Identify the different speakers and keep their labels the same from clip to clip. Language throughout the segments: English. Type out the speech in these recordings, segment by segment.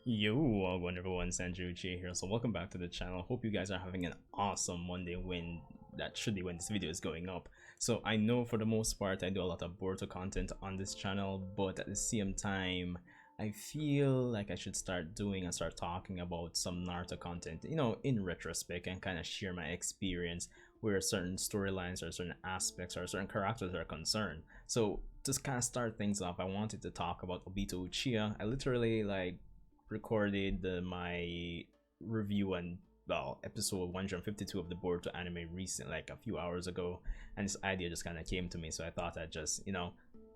Speaker 1: Yo, wonderful one, Sanju Uchiha here. So welcome back to the channel. Hope you guys are having an awesome Monday when that should be when this video is going up. So I know for the most part I do a lot of Boruto content on this channel, but at the same time I feel like I should start doing and start talking about some Naruto content, in retrospect, and kind of share my experience where certain storylines or certain aspects or certain characters are concerned. So just kind of start things off, I wanted to talk about Obito Uchiha. I literally recorded my review and episode 152 of the Boruto anime recent, like a few hours ago, and this idea just kind of came to me, so I thought I'd just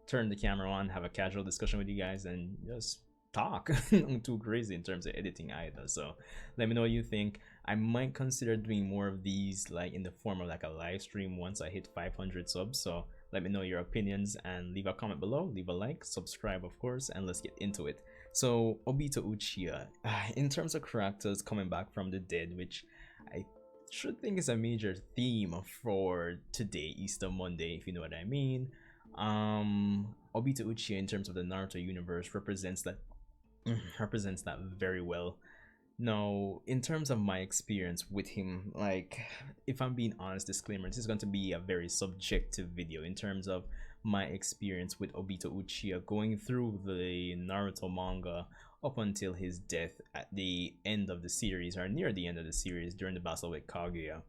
Speaker 1: turn the camera on, have a casual discussion with you guys, and just talk. I'm too crazy in terms of editing either, so let me know what you think. I might consider doing more of these like in the form of like a live stream once I hit 500 subs, so let me know your opinions and leave a comment below, leave a like, subscribe of course, and let's get into it. So Obito Uchiha, in terms of characters coming back from the dead, which I should think is a major theme for today, Easter Monday, if you know what I mean. Obito Uchiha, in terms of the Naruto universe, represents that very well. Now, in terms of my experience with him, like, if I'm being honest, disclaimer, this is going to be a very subjective video in terms of my experience with Obito Uchiha going through the Naruto manga up until his death at the end of the series, or near the end of the series, during the battle with Kaguya.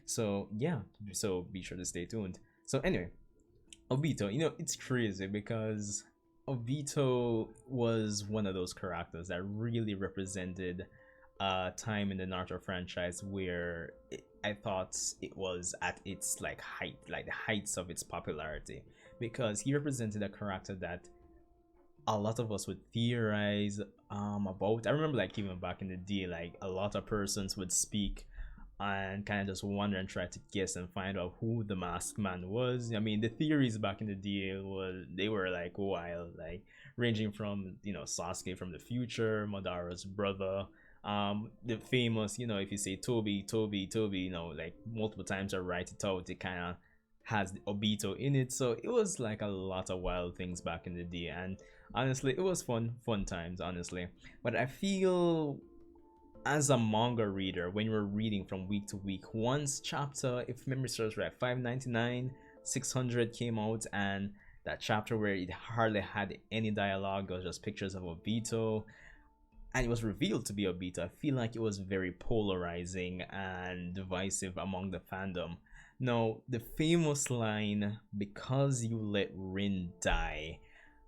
Speaker 1: So yeah, so be sure to stay tuned. So anyway, Obito, it's crazy because Obito was one of those characters that really represented time in the Naruto franchise where I thought it was at its like the heights of its popularity, because he represented a character that a lot of us would theorize about. I remember, like, even back in the day, like a lot of persons would speak and kind of just wonder and try to guess and find out who the masked man was. I mean, the theories back in the day were like wild, like ranging from Sasuke from the future, Madara's brother, the famous, if you say Tobi, like multiple times or write it out, it kind of has Obito in it. So it was like a lot of wild things back in the day, and honestly it was fun times, honestly. But I feel, as a manga reader, when you're reading from week to week, once chapter, if memory serves right, 599, 600 came out, and that chapter where it hardly had any dialogue, it was just pictures of Obito, and it was revealed to be Obito, I feel like it was very polarizing and divisive among the fandom. Now, the famous line, "Because you let Rin die,"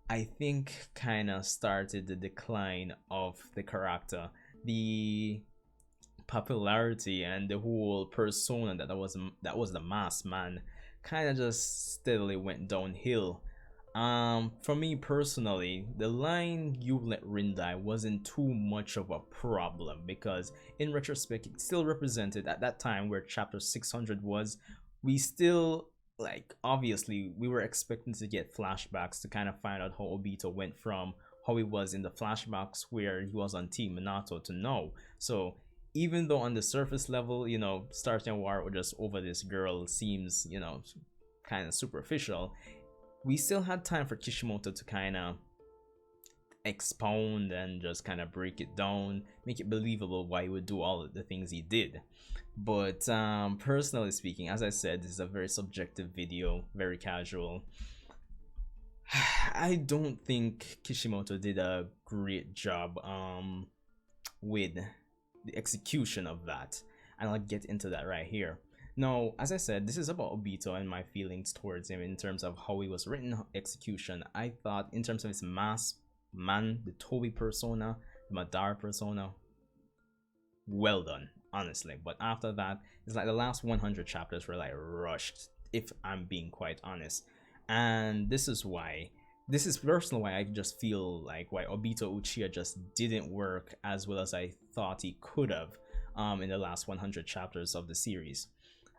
Speaker 1: I think kind of started the decline of the character. The popularity and the whole persona that was the masked man kind of just steadily went downhill. For me personally, the line "you let Rin die" wasn't too much of a problem, because in retrospect it still represented, at that time where chapter 600 was, we still, like, obviously we were expecting to get flashbacks to kind of find out how Obito went from how he was in the flashbacks where he was on Team Minato to now. So even though on the surface level, starting a war with just over this girl seems, kind of superficial, we still had time for Kishimoto to kind of expound and just kind of break it down, make it believable why he would do all of the things he did. But personally speaking, as I said, this is a very subjective video, very casual. I don't think Kishimoto did a great job with the execution of that, and I'll get into that right here. Now, as I said, this is about Obito and my feelings towards him in terms of how he was written, execution. I thought, in terms of his masked man, the Tobi persona, the Madara persona, well done, honestly. But after that, it's like the last 100 chapters were like rushed, if I'm being quite honest. And this is personally why I just feel like why Obito Uchiha just didn't work as well as I thought he could have in the last 100 chapters of the series.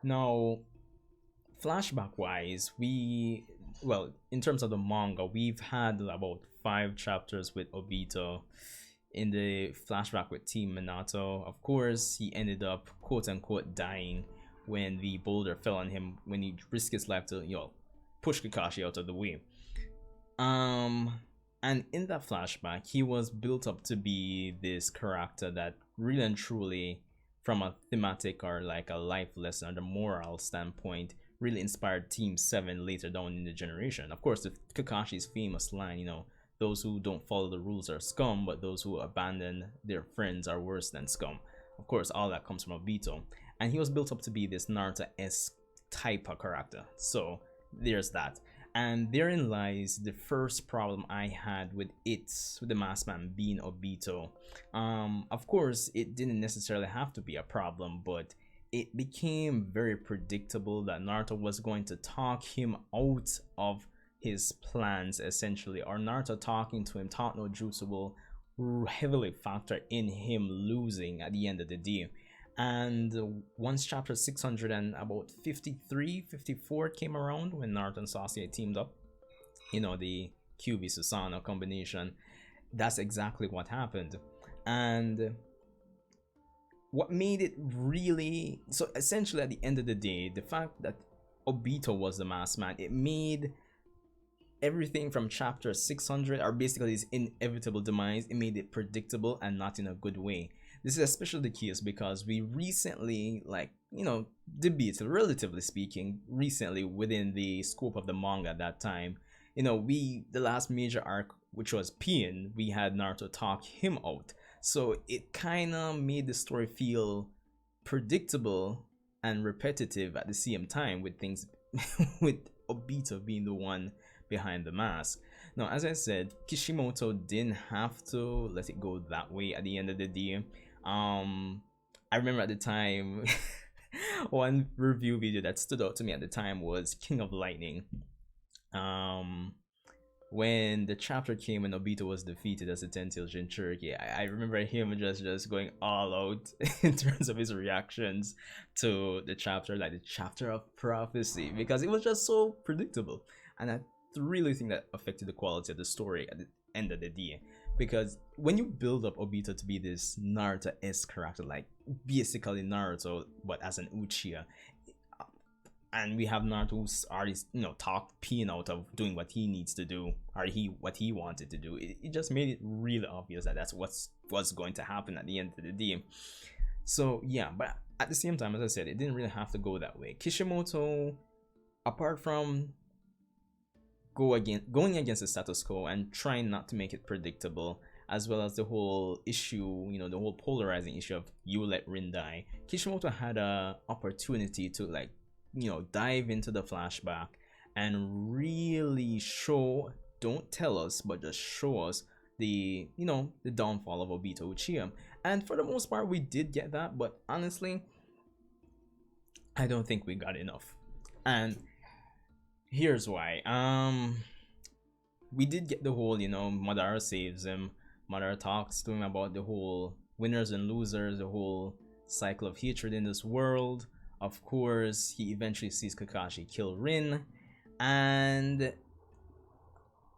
Speaker 1: Now, flashback wise, in terms of the manga, we've had about 5 chapters with Obito in the flashback with Team Minato. Of course, he ended up quote unquote dying when the boulder fell on him, when he risked his life to push Kakashi out of the way. And in that flashback, he was built up to be this character that really and truly, from a thematic or like a life lesson or the moral standpoint, really inspired Team 7 later down in the generation. Of course, the Kakashi's famous line, those who don't follow the rules are scum, but those who abandon their friends are worse than scum. Of course, all that comes from Obito. And he was built up to be this Naruto-esque type of character. So there's that. And therein lies the first problem I had with the masked man being Obito. Of course, it didn't necessarily have to be a problem, but it became very predictable that Naruto was going to talk him out of his plans, essentially, or Naruto talking to him, taught no jutsu will heavily factor in him losing at the end of the day. And once chapter 600 and about 53, 54 came around, when Naruto and Sasuke teamed up, the QB Susanoo combination, that's exactly what happened. And what made it really, so essentially at the end of the day, the fact that Obito was the masked man, it made everything from chapter 600, or basically his inevitable demise, it made it predictable and not in a good way. This is especially the case because we recently, debated, relatively speaking, recently within the scope of the manga at that time, the last major arc, which was Pain, we had Naruto talk him out. So it kind of made the story feel predictable and repetitive at the same time, with things, with Obito being the one behind the mask. Now, as I said, Kishimoto didn't have to let it go that way at the end of the day. I remember at the time, one review video that stood out to me at the time was King of Lightning. When the chapter came and Obito was defeated as a 10-tailed Jinchuriki, I remember him just going all out in terms of his reactions to the chapter, like the chapter of prophecy, because it was just so predictable. And I really think that affected the quality of the story at the end of the day. Because when you build up Obito to be this Naruto-esque character, like basically Naruto, but as an Uchiha, and we have Naruto who's already, talked Pain out of doing what he needs to do, or what he wanted to do, it just made it really obvious that that's what's going to happen at the end of the day. So yeah, but at the same time, as I said, it didn't really have to go that way. Kishimoto, apart from going against the status quo and trying not to make it predictable, as well as the whole issue, the whole polarizing issue of you let Rin die, Kishimoto had a opportunity to dive into the flashback and really show, don't tell us, but just show us the downfall of Obito Uchiha. And for the most part, we did get that, but honestly, I don't think we got enough. And here's why. We did get the whole, Madara saves him. Madara talks to him about the whole winners and losers, the whole cycle of hatred in this world. Of course, he eventually sees Kakashi kill Rin, and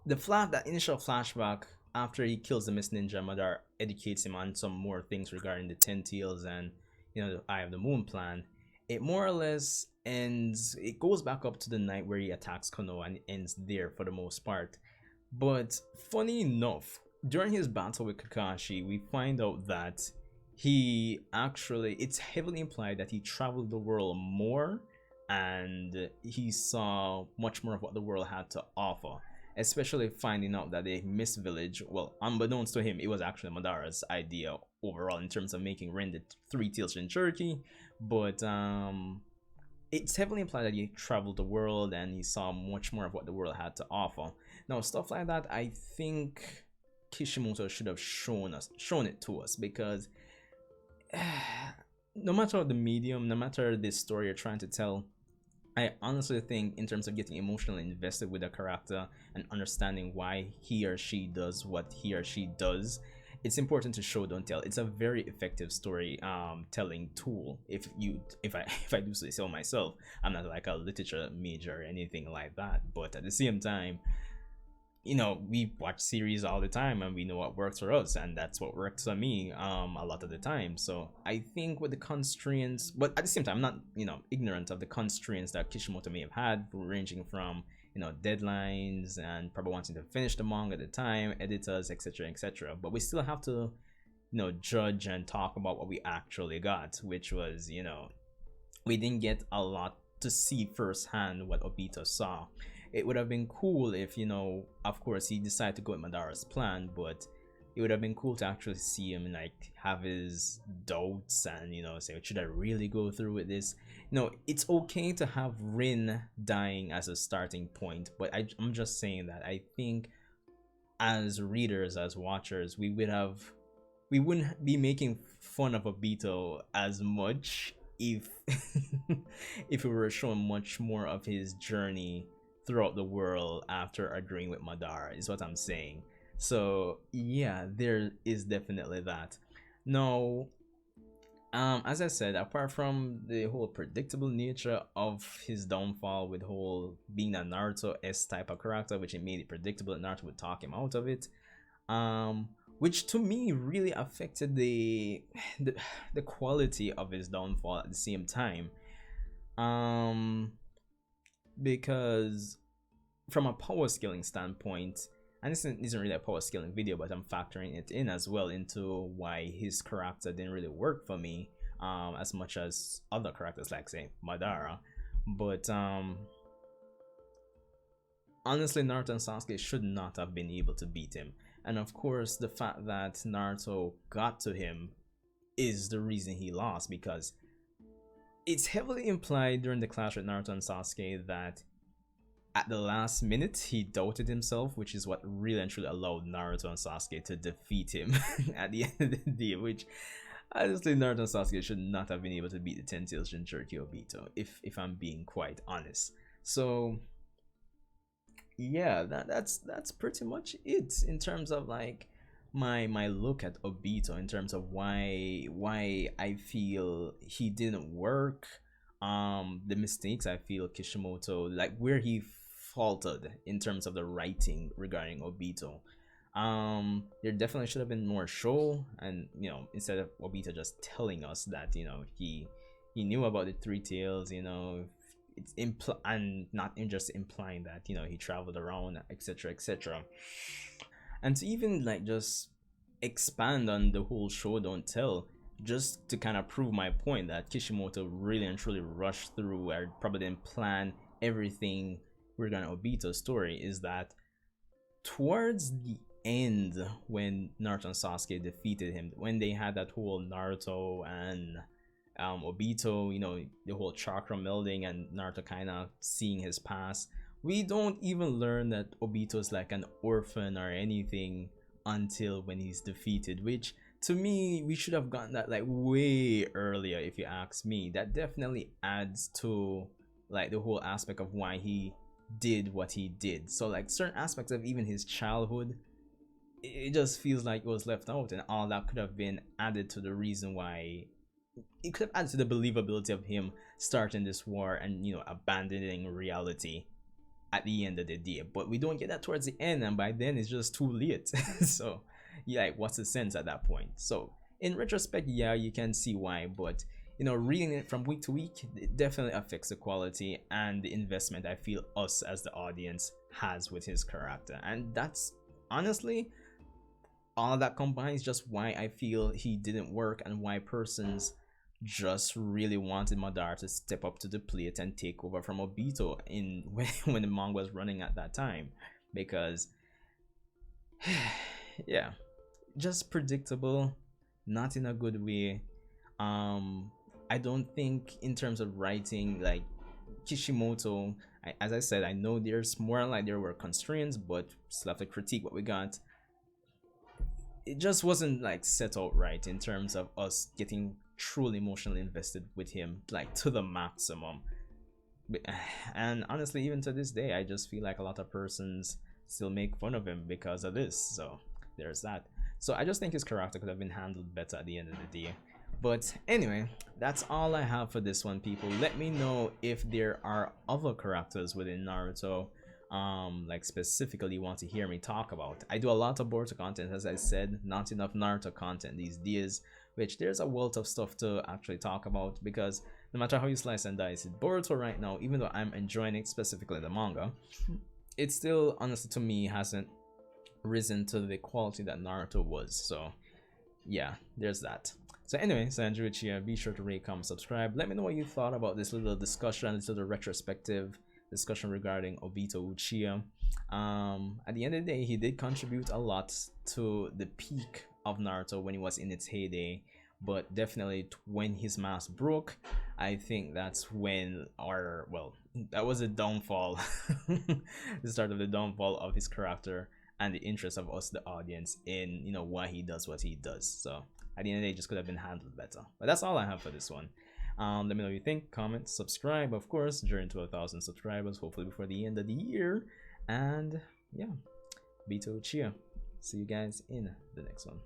Speaker 1: that initial flashback after he kills the Mist Ninja, Madara educates him on some more things regarding the 10 Tails and the Eye of the Moon plan. It more or less ends, it goes back up to the night where he attacks Konoha, and it ends there for the most part. But funny enough, during his battle with Kakashi, we find out that it's heavily implied that he traveled the world more and he saw much more of what the world had to offer, especially finding out that the Mist Village, well, unbeknownst to him, it was actually Madara's idea overall in terms of making Rin the 3-tailed Jinchuriki. But it's heavily implied that he traveled the world and he saw much more of what the world had to offer. Now, stuff like that, I think Kishimoto should have shown it to us, because no matter the medium, no matter the story you're trying to tell, I honestly think in terms of getting emotionally invested with a character and understanding why he or she does what he or she does, it's important to show, don't tell. It's a very effective story telling tool. If I do say so myself, I'm not like a literature major or anything like that, but at the same time, we watch series all the time and we know what works for us, and that's what works for me a lot of the time. So I think with the constraints, but at the same time, I'm not ignorant of the constraints that Kishimoto may have had, ranging from deadlines and probably wanting to finish the manga at the time, editors, etc., etc. But we still have to judge and talk about what we actually got, which was, we didn't get a lot to see firsthand what Obito saw. It would have been cool if, of course, he decided to go with Madara's plan, but it would have been cool to actually see him like have his doubts and say, should I really go through with this? It's okay to have Rin dying as a starting point, but I'm just saying that I think as readers, as watchers, we wouldn't be making fun of Obito as much if if we were showing much more of his journey throughout the world after agreeing with Madara, is what I'm saying. So yeah, there is definitely that. Now, as I said, apart from the whole predictable nature of his downfall, with whole being a Naruto S type of character, which it made it predictable that Naruto would talk him out of it, which to me really affected the quality of his downfall at the same time, because from a power scaling standpoint, and this isn't really a power scaling video, but I'm factoring it in as well into why his character didn't really work for me as much as other characters like, say, Madara. But honestly, Naruto and Sasuke should not have been able to beat him. And of course, the fact that Naruto got to him is the reason he lost, because it's heavily implied during the clash with Naruto and Sasuke that at the last minute he doubted himself, which is what really and truly allowed Naruto and Sasuke to defeat him at the end of the day, which honestly Naruto and Sasuke should not have been able to beat the Ten Tails Jinchuriki Obito, if I'm being quite honest. So yeah, that's pretty much it in terms of like my look at Obito, in terms of why I feel he didn't work, the mistakes I feel Kishimoto, like where he faltered in terms of the writing regarding Obito. There definitely should have been more show, and instead of Obito just telling us that he knew about the three tails, it's and not just implying that he traveled around, etc., etc. And to even like just expand on the whole show don't tell, just to kind of prove my point that Kishimoto really and truly rushed through or probably didn't plan everything regarding Obito's story, is that towards the end, when Naruto and Sasuke defeated him, when they had that whole Naruto and Obito, the whole chakra melding and Naruto kind of seeing his past, we don't even learn that Obito's like an orphan or anything until when he's defeated, which to me, we should have gotten that like way earlier, if you ask me. That definitely adds to like the whole aspect of why he did what he did. So like certain aspects of even his childhood, it just feels like it was left out, and all that could have been added to the reason why it could have added to the believability of him starting this war and abandoning reality at the end of the day. But we don't get that towards the end, and by then it's just too late. So yeah, like, what's the sense at that point? So in retrospect, yeah, you can see why, but reading it from week to week, it definitely affects the quality and the investment I feel us as the audience has with his character. And that's honestly all that combines just why I feel he didn't work, and why persons just really wanted Madara to step up to the plate and take over from Obito in when the manga was running at that time. Because yeah, just predictable, not in a good way. I don't think in terms of writing, like Kishimoto, as I said, I know there's more like there were constraints, but still have to critique what we got. It just wasn't like set out right in terms of us getting truly emotionally invested with him, like to the maximum. And honestly, even to this day, I just feel like a lot of persons still make fun of him because of this. So there's that. So I just think his character could have been handled better at the end of the day. But anyway, that's all I have for this one, people. Let me know if there are other characters within Naruto like specifically you want to hear me talk about. I do a lot of Boruto content, as I said, not enough Naruto content these days, which there's a wealth of stuff to actually talk about, because no matter how you slice and dice it, Boruto right now, even though I'm enjoying it, specifically the manga, it still, honestly, to me, hasn't risen to the quality that Naruto was. So yeah, there's that. So anyway, Sanjay Uchiha, be sure to rate, comment, subscribe. Let me know what you thought about this little discussion, this little retrospective discussion regarding Obito Uchiha. At the end of the day, he did contribute a lot to the peak of Naruto when he was in its heyday, but definitely when his mask broke, I think that's when, or well, that was the downfall, the start of the downfall of his character and the interest of us, the audience, in, you know, why he does what he does. So at the end of the day, it just could have been handled better. But that's all I have for this one. Let me know what you think, comment, subscribe, of course, during to 1,000 subscribers, hopefully before the end of the year. And yeah, Obito Uchiha. See you guys in the next one.